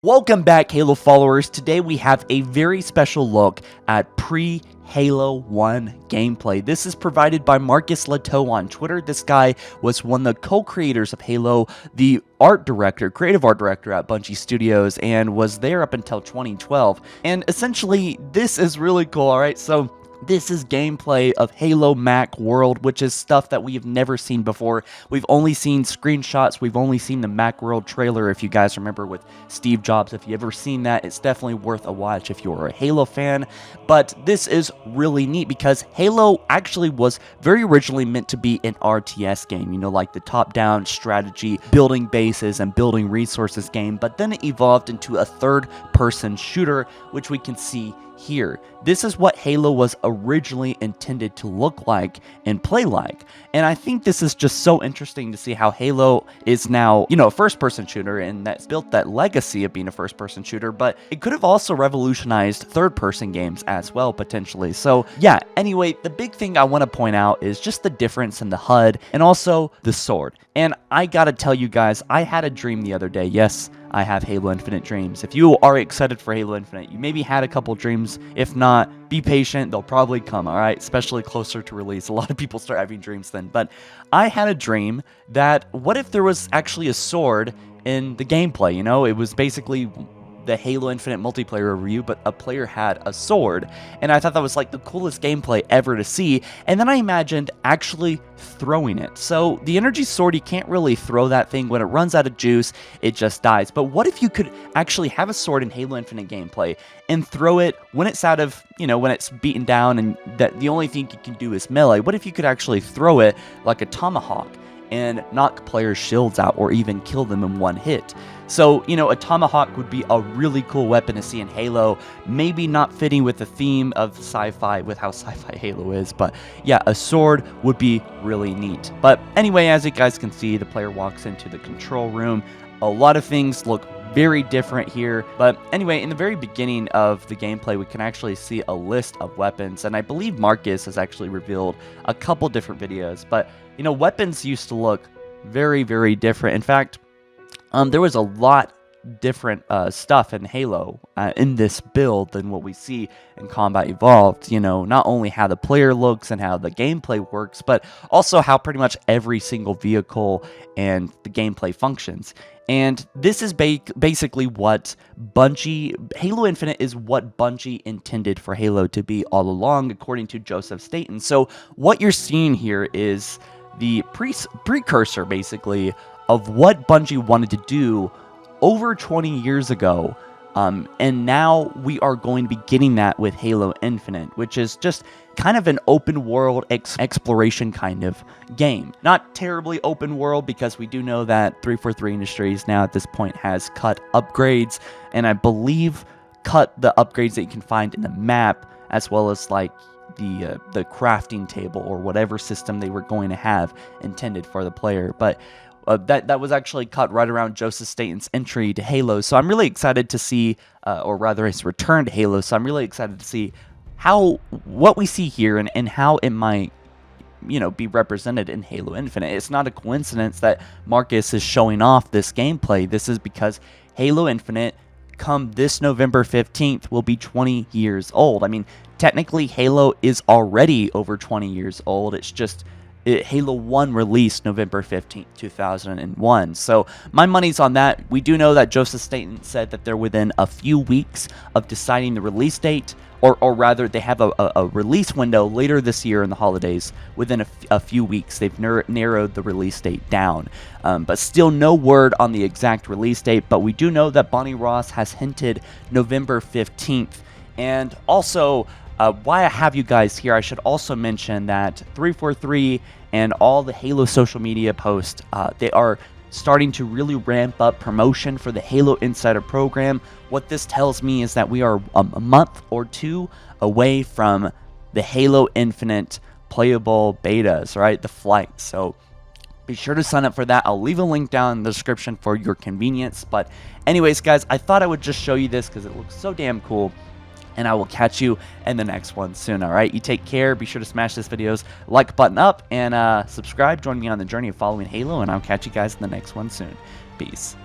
Welcome back, Halo followers. Today we have a very special look at pre-Halo 1 gameplay. This is provided by Marcus Leto on Twitter. This guy was one of the co-creators of Halo, the creative art director at Bungie Studios, and was there up until 2012. And essentially, this is really cool, alright? So this is gameplay of Halo Macworld, which is stuff that we have never seen before. We've only seen screenshots. We've only seen the Macworld trailer, if you guys remember, with Steve Jobs. If you've ever seen that, it's definitely worth a watch if you're a Halo fan. But this is really neat because Halo actually was very originally meant to be an RTS game, you know, like the top-down strategy, building bases and building resources game. But then it evolved into a third-person shooter, which we can see here. This is what Halo was originally intended to look like and play like. And I think this is just so interesting to see how Halo is now, you know, a first-person shooter, and that's built that legacy of being a first-person shooter, but it could have also revolutionized third-person games as well, potentially. So yeah, anyway, the big thing I want to point out is just the difference in the HUD and also the sword. And I gotta tell you guys, I had a dream the other day. Yes, I have Halo Infinite dreams. If you are excited for Halo Infinite, you maybe had a couple dreams. If not, be patient. They'll probably come, all right? Especially closer to release. A lot of people start having dreams then. But I had a dream that what if there was actually a sword in the gameplay? You know, it was basically the Halo Infinite multiplayer review, but a player had a sword, and I thought that was like the coolest gameplay ever to see. And then I imagined actually throwing it. So the energy sword, you can't really throw that thing. When it runs out of juice, it just dies. But what if you could actually have a sword in Halo Infinite gameplay and throw it when it's out of, you know, when it's beaten down and that the only thing you can do is melee? What if you could actually throw it like a tomahawk and knock players' shields out or even kill them in one hit? So, you know, a tomahawk would be a really cool weapon to see in Halo, maybe not fitting with the theme of sci-fi, with how sci-fi Halo is, but yeah, a sword would be really neat. But anyway, as you guys can see, the player walks into the control room. A lot of things look very different here, but anyway, in the very beginning of the gameplay, we can actually see a list of weapons, and I believe Marcus has actually revealed a couple different videos, but, you know, weapons used to look very, very different. In fact, there was a lot different stuff in Halo in this build than what we see in Combat Evolved. You know, not only how the player looks and how the gameplay works, but also how pretty much every single vehicle and the gameplay functions. And this is basically what Halo Infinite is what Bungie intended for Halo to be all along, according to Joseph Staten. So what you're seeing here is the precursor, basically, of what Bungie wanted to do over 20 years ago, and now we are going to be getting that with Halo Infinite, which is just kind of an open world exploration kind of game. Not terribly open world, because we do know that 343 Industries now at this point has cut upgrades, and I believe cut the upgrades that you can find in the map, as well as like the crafting table or whatever system they were going to have intended for the player. But that was actually cut right around Joseph Staten's entry to Halo. So I'm really excited to see, or rather his return to Halo. So I'm really excited to see what we see here and how it might, you know, be represented in Halo Infinite. It's not a coincidence that Marcus is showing off this gameplay. This is because Halo Infinite, come this November 15th, will be 20 years old. I mean, technically Halo is already over 20 years old. It's just Halo 1 released November 15th, 2001. So my money's on that. We do know that Joseph Staten said that they're within a few weeks of deciding the release date, or rather they have a release window later this year in the holidays. Within a few weeks, they've narrowed the release date down. But still no word on the exact release date, but we do know that Bonnie Ross has hinted November 15th. And also, why I have you guys here, I should also mention that 343 and all the Halo social media posts, they are starting to really ramp up promotion for the Halo Insider program. What this tells me is that we are a month or two away from the Halo Infinite playable betas, right? The flight. So be sure to sign up for that. I'll leave a link down in the description for your convenience. But anyways, guys, I thought I would just show you this because it looks so damn cool. And I will catch you in the next one soon, all right? You take care. Be sure to smash this video's like button up and subscribe. Join me on the journey of following Halo, and I'll catch you guys in the next one soon. Peace.